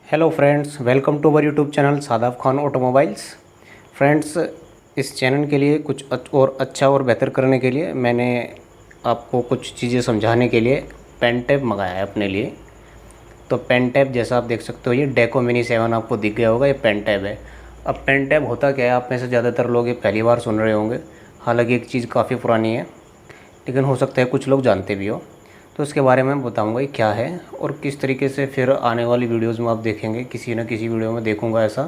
Hello friends, welcome to our YouTube channel Sadab Khan automobiles. Friends, इस channel के लिए कुछ और अच्छा और बेहतर करने के लिए मैंने आपको कुछ चीज़ें समझाने के लिए पेन टैब मंगाया है अपने लिए। तो पेन टैब जैसा आप देख सकते हो, ये डेको मिनी 7 आपको दिख गया होगा, ये पेन टैब है। अब पेन टैब होता क्या है, आप में से ज़्यादातर लोग ये पहली बार सुन रहे होंगे। हालांकि एक चीज़ काफ़ी पुरानी है, लेकिन हो सकता है कुछ लोग जानते भी हो। तो इसके बारे में बताऊंगा ये क्या है और किस तरीके से फिर आने वाली वीडियोस में आप देखेंगे, किसी न किसी वीडियो में देखूंगा ऐसा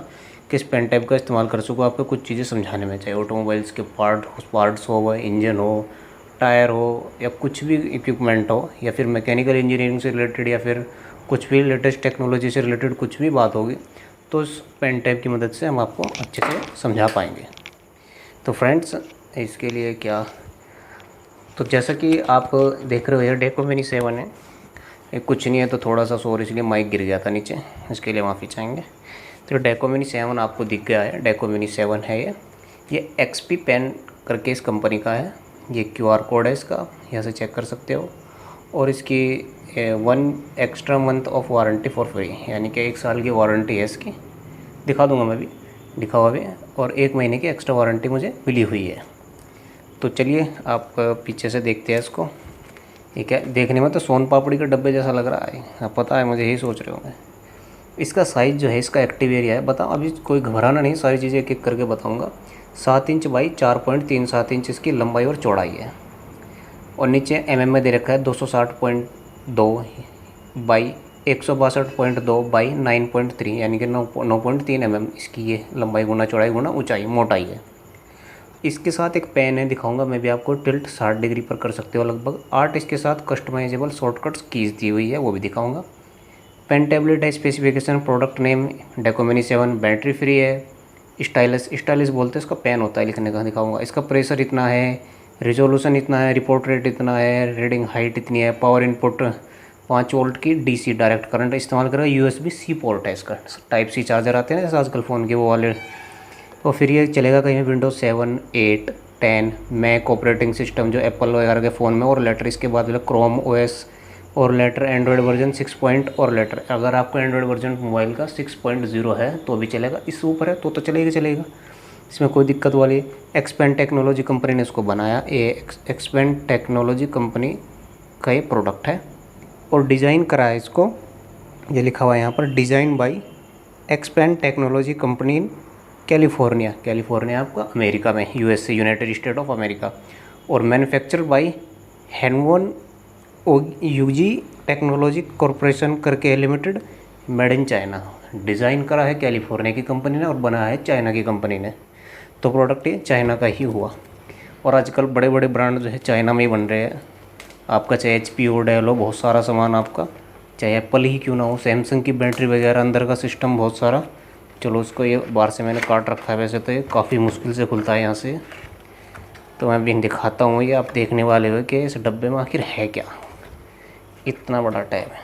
किस पेन टाइप का इस्तेमाल कर सकूँ आपको कुछ चीज़ें समझाने में, चाहे ऑटोमोबाइल्स के पार्ट्स हो, वह इंजन हो, टायर हो, या कुछ भी इक्विपमेंट हो, या फिर मैकेनिकल इंजीनियरिंग से रिलेटेड, या फिर कुछ भी लेटेस्ट टेक्नोलॉजी से रिलेटेड कुछ भी बात होगी, तो इस पेन टाइप की मदद से हम आपको अच्छे से समझा पाएंगे। तो फ्रेंड्स, इसके लिए क्या, तो जैसा कि आप देख रहे हो, ये डेको मिनी 7 है। ये कुछ नहीं है, तो थोड़ा सा शोर इसलिए माइक गिर गया था नीचे, इसके लिए माफ़ी चाहेंगे। तो डेको मिनी 7 आपको दिख गया है, डेको मिनी 7 है ये एक्सपी पेन करके इस कंपनी का है। ये QR कोड है इसका, यहाँ से चेक कर सकते हो। और इसकी 1 extra month of warranty for free, यानी कि 1 साल की वारंटी है इसकी। दिखा दूँगा मैं भी, लिखा हुआ भी, और 1 महीने की एक्स्ट्रा वारंटी मुझे मिली हुई है। तो चलिए आप पीछे से देखते हैं इसको। ये क्या, देखने में तो सोन पापड़ी के डब्बे जैसा लग रहा है, आप पता है मुझे, यही सोच रहे होंगे। इसका साइज़ जो है, इसका एक्टिव एरिया है, बताओ अभी कोई घबराना नहीं, सारी चीज़ें एक एक करके बताऊंगा। 7 इंच बाई 4.37 इंच इसकी लंबाई और चौड़ाई है। और नीचे में दे रखा है 260.2 बाई 162.2 बाई 9.3, यानी कि 9.3 इसकी ये लंबाई गुना चौड़ाई गुना ऊंचाई मोटाई है। इसके साथ एक पेन है, दिखाऊंगा मैं भी आपको, टिल्ट 60 डिग्री पर कर सकते हो लगभग 8। इसके साथ कस्टमाइजेबल शॉर्टकट्स कीज दी हुई है, वो भी दिखाऊंगा। पेन टेबलेट है, specification, product name deco mini 7, battery free है, स्टाइलिस बोलते हैं इसका पेन होता है लिखने का, दिखाऊंगा। इसका प्रेशर इतना है, रिजोल्यूशन इतना है, रिपोर्ट रेट इतना है, रीडिंग हाइट इतनी है, पावर इनपुट 5 वोल्ट की DC डायरेक्ट करंट इस्तेमाल करेगा, USB-C पोर्ट है इसका, टाइप C चार्जर आते हैं ना जैसे आजकल फ़ोन के वो वाले। तो फिर ये चलेगा कहीं विंडोज 7, 8, 10, मैक ऑपरेटिंग सिस्टम जो एप्पल वगैरह के फ़ोन में, और लेटर इसके बाद क्रोम OS, और लेटर एंड्रॉयड वर्जन 6 पॉइंट, और लेटर अगर आपको एंड्रॉयड वर्जन मोबाइल का 6.0 है तो भी चलेगा, इससे ऊपर है तो चलेगा, इसमें कोई दिक्कत वाली। एक्सपेंड टेक्नोलॉजी कंपनी ने इसको बनाया, ये एक्सपेंड टेक्नोलॉजी कंपनी का ये प्रोडक्ट है। और डिज़ाइन करा है इसको, ये लिखा हुआ है यहाँ पर, design by expand technology company California आपका अमेरिका में, USA, United State of America. और manufacture by Hanvon UG technology corporation करके limited, made in China. Design करा है कैलिफोर्निया की कंपनी ने और बनाया है चाइना की कंपनी ने, तो प्रोडक्ट ये चाइना का ही हुआ। और आजकल बड़े बड़े ब्रांड जो है चाइना में ही बन रहे हैं आपका, चाहे HP हो, डेल हो, बहुत सारा सामान आपका, चाहे एप्पल ही क्यों ना हो, सैमसंग की बैटरी वगैरह, अंदर का सिस्टम बहुत सारा। चलो उसको, ये बाहर से मैंने काट रखा है, वैसे तो ये काफ़ी मुश्किल से खुलता है यहाँ से, तो मैं भी दिखाता हूँ। ये आप देखने वाले हो कि इस डब्बे में आखिर है क्या, इतना बड़ा टैब है।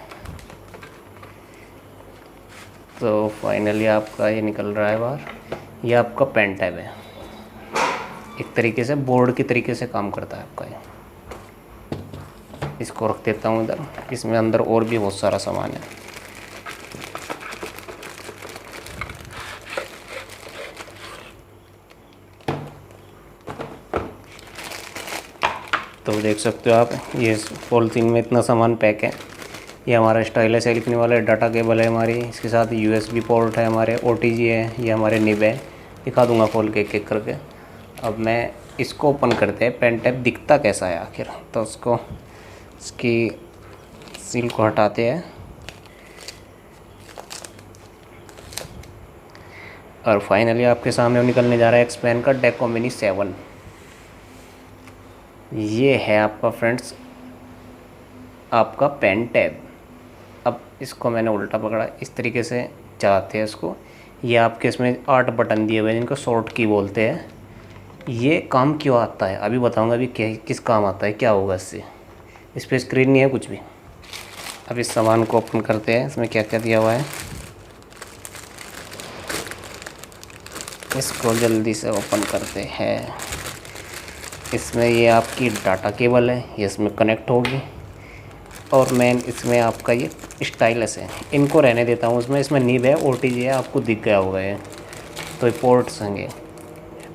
तो फाइनली आपका ये निकल रहा है बाहर, ये आपका पेन टैब है, एक तरीके से बोर्ड की तरीके से काम करता है आपका ये। इसको रख देता हूँ इधर, इसमें अंदर और भी बहुत सारा सामान है। तो देख सकते हो आप, ये पॉलिथीन में इतना सामान पैक है। ये हमारा स्टाइलस है लिखने वाला, डाटा केबल है हमारी, इसके साथ USB पोर्ट है हमारे, OTG है, ये हमारे निब है, दिखा दूंगा खोल के एक एक करके। अब मैं इसको ओपन करते हैं, पेन टैब दिखता कैसा है आखिर, तो उसको, इसकी सील को हटाते हैं, और फाइनली आपके सामने निकलने जा रहा है एक्सपेन का डेको मिनी 7। ये है आपका फ्रेंड्स आपका पेन टैब। अब इसको मैंने उल्टा पकड़ा, इस तरीके से चलाते हैं इसको। ये आपके इसमें 8 बटन दिए हुए हैं जिनको शॉर्ट की बोलते हैं। ये काम क्यों आता है अभी बताऊंगा, अभी किस काम आता है, क्या होगा इससे। इस पर स्क्रीन नहीं है कुछ भी। अब इस सामान को ओपन करते हैं, इसमें क्या क्या दिया हुआ है, इसको जल्दी से ओपन करते हैं। इसमें ये आपकी डाटा केबल है, ये इसमें कनेक्ट होगी, और मेन इसमें आपका ये स्टाइलस है, इनको रहने देता हूँ। उसमें इसमें निब है, OTG है, आपको दिख गया होगा ये। तो ये पोर्ट्स होंगे।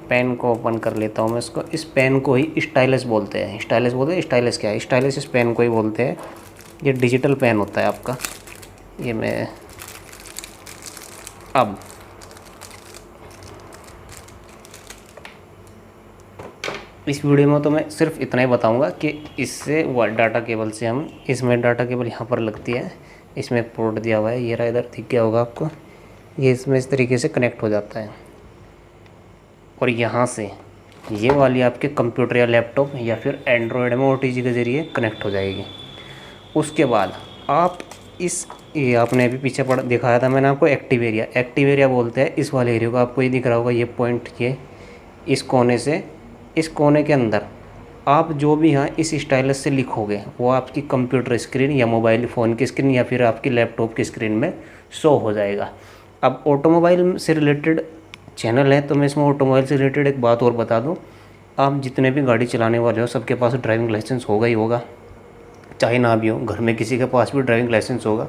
पेन को ओपन कर लेता हूँ मैं इसको। इस पेन को ही स्टाइलस बोलते हैं। स्टाइलस क्या है? स्टाइलस इस पेन को ही बोलते हैं। ये डिजिटल पेन होता है आपका। ये मैं अब इस वीडियो में तो मैं सिर्फ इतना ही बताऊंगा कि इससे डाटा केबल से हम इसमें डाटा केबल यहाँ पर लगती है, इसमें पोर्ट दिया हुआ है, ये रहा, इधर दिख गया होगा आपको। ये इसमें इस तरीके से कनेक्ट हो जाता है और यहाँ से ये वाली आपके कंप्यूटर या लैपटॉप या फिर एंड्रॉयड में OTG के ज़रिए कनेक्ट हो जाएगी। उसके बाद आप ये आपने अभी पीछे दिखाया था मैंने आपको एक्टिव एरिया बोलते हैं इस वाले एरिया को। आपको ये दिख रहा होगा, ये पॉइंट, ये इस कोने से इस कोने के अंदर आप जो भी यहाँ इस स्टाइलस से लिखोगे वो आपकी कंप्यूटर स्क्रीन या मोबाइल फ़ोन की स्क्रीन या फिर आपकी लैपटॉप की स्क्रीन में शो हो जाएगा। अब ऑटोमोबाइल से रिलेटेड चैनल है तो मैं इसमें ऑटोमोबाइल से रिलेटेड एक बात और बता दूँ। आप जितने भी गाड़ी चलाने वाले हो सबके पास ड्राइविंग लाइसेंस होगा ही होगा, चाहे ना भी हो। घर में किसी के पास भी ड्राइविंग लाइसेंस होगा,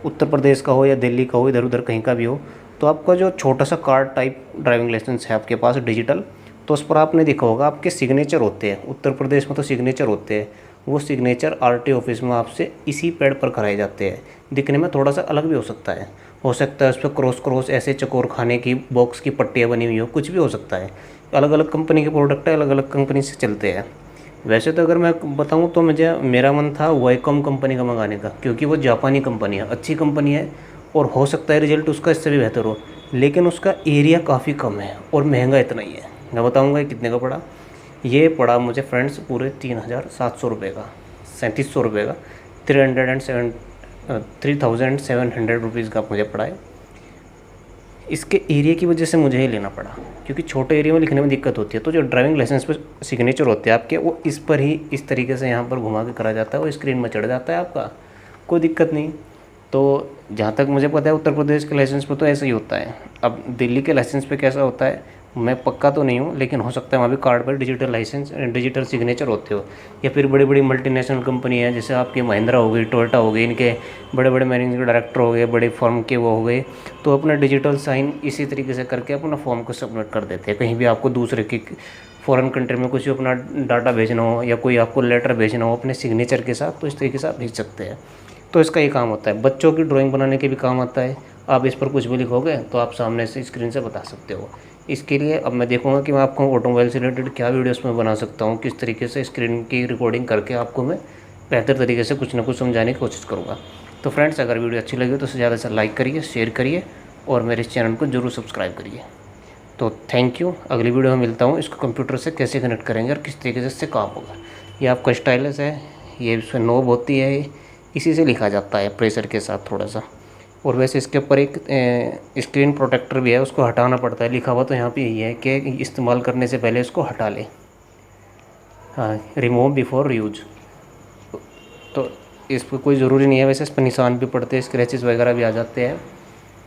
उत्तर प्रदेश का हो या दिल्ली का हो, इधर उधर कहीं का भी हो। तो आपका जो छोटा सा कार्ड टाइप ड्राइविंग लाइसेंस है आपके पास डिजिटल, तो उस पर आपने देखा होगा आपके सिग्नेचर होते हैं। उत्तर प्रदेश में तो सिग्नेचर होते हैं, वो सिग्नेचर RTO ऑफिस में आपसे इसी पैड पर कराए जाते हैं। दिखने में थोड़ा सा अलग भी हो सकता है उस पर क्रॉस ऐसे चकोर खाने की बॉक्स की पट्टियाँ बनी हुई हो, कुछ भी हो सकता है। अलग अलग कंपनी के प्रोडक्ट है, अलग अलग कंपनी से चलते हैं। वैसे तो अगर मैं बताऊं तो मेरा मन था वाईकॉम कंपनी का मंगाने का, क्योंकि वो जापानी कंपनी है, अच्छी कंपनी है और हो सकता है रिजल्ट उसका इससे भी बेहतर हो, लेकिन उसका एरिया काफ़ी कम है और महंगा इतना ही है। मैं बताऊंगा ये कितने का पड़ा। ये पड़ा मुझे फ्रेंड्स पूरे 3,700 रुपये का, 3,700 रुपये का, 3,700 रुपीज़ का मुझे पड़ा है। इसके एरिया की वजह से मुझे ही लेना पड़ा, क्योंकि छोटे एरिया में लिखने में दिक्कत होती है। तो जो ड्राइविंग लाइसेंस पे सिग्नेचर होते हैं आपके, वो इस पर ही इस तरीके से यहाँ पर घुमा के करा जाता है, वो स्क्रीन में चढ़ जाता है आपका, कोई दिक्कत नहीं। तो जहाँ तक मुझे पता है उत्तर प्रदेश के लाइसेंस पे तो ऐसा ही होता है। अब दिल्ली के लाइसेंस पे कैसा होता है मैं पक्का तो नहीं हूँ, लेकिन हो सकता है वहाँ भी कार्ड पर डिजिटल सिग्नेचर होते हो। या फिर बड़ी बड़ी मल्टीनेशनल कंपनी है, जैसे आपकी महिंद्रा हो गई, टोयोटा हो गई, इनके बड़े बड़े मैनेजिंग डायरेक्टर हो गए, बड़े फर्म के वो हो गए, तो अपना डिजिटल साइन इसी तरीके से करके अपना फॉर्म को सबमिट कर देते हैं। कहीं भी आपको दूसरे की फॉरेन कंट्री में कुछ अपना डाटा भेजना हो या कोई आपको लेटर भेजना हो अपने सिग्नेचर के साथ, तो इस तरीके से आप भेज सकते हैं। तो इसका ये काम होता है। बच्चों की ड्राइंग बनाने के भी काम आता है। आप इस पर कुछ भी लिखोगे तो आप सामने से स्क्रीन से बता सकते हो। इसके लिए अब मैं देखूंगा कि मैं आपको ऑटोमोबाइल से रिलेटेड क्या वीडियोस में बना सकता हूँ, किस तरीके से स्क्रीन की रिकॉर्डिंग करके आपको मैं बेहतर तरीके से कुछ ना कुछ समझाने की कोशिश करूँगा। तो फ्रेंड्स, अगर वीडियो अच्छी लगी तो ज़्यादा से लाइक करिए, शेयर करिए और मेरे इस चैनल को ज़रूर सब्सक्राइब करिए। तो थैंक यू। अगली वीडियो में मिलता हूँ। इसको कंप्यूटर से कैसे कनेक्ट करेंगे और किस तरीके से इससे काम होगा। ये आपका स्टाइलस है, ये इसमें नोब होती है, इसी से लिखा जाता है प्रेशर के साथ थोड़ा सा। और वैसे इसके ऊपर एक स्क्रीन प्रोटेक्टर भी है, उसको हटाना पड़ता है। लिखा हुआ तो यहाँ पे यही है कि इस्तेमाल करने से पहले इसको हटा ले, हाँ, रिमूव बिफोर यूज। तो इस पर कोई ज़रूरी नहीं है, वैसे इस पर निशान भी पड़ते हैं, स्क्रैचेस वगैरह भी आ जाते हैं।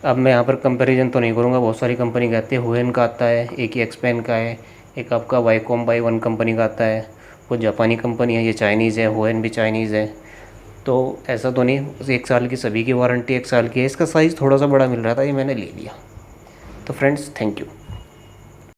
अब मैं यहाँ पर कंपैरिजन तो नहीं करूँगा, बहुत सारी कंपनी का आती है। हुएन का आता है, एक ही एक्सपेन का है, एक आपका वाईकॉम बाई वन कंपनी का आता है, वो जापानी कंपनी है, ये चाइनीज़ है, हुएन भी चाइनीज़ है। तो ऐसा तो नहीं, 1 साल की सभी की वारंटी 1 साल की है। इसका साइज़ थोड़ा सा बड़ा मिल रहा था, ये मैंने ले लिया। तो फ्रेंड्स, थैंक यू।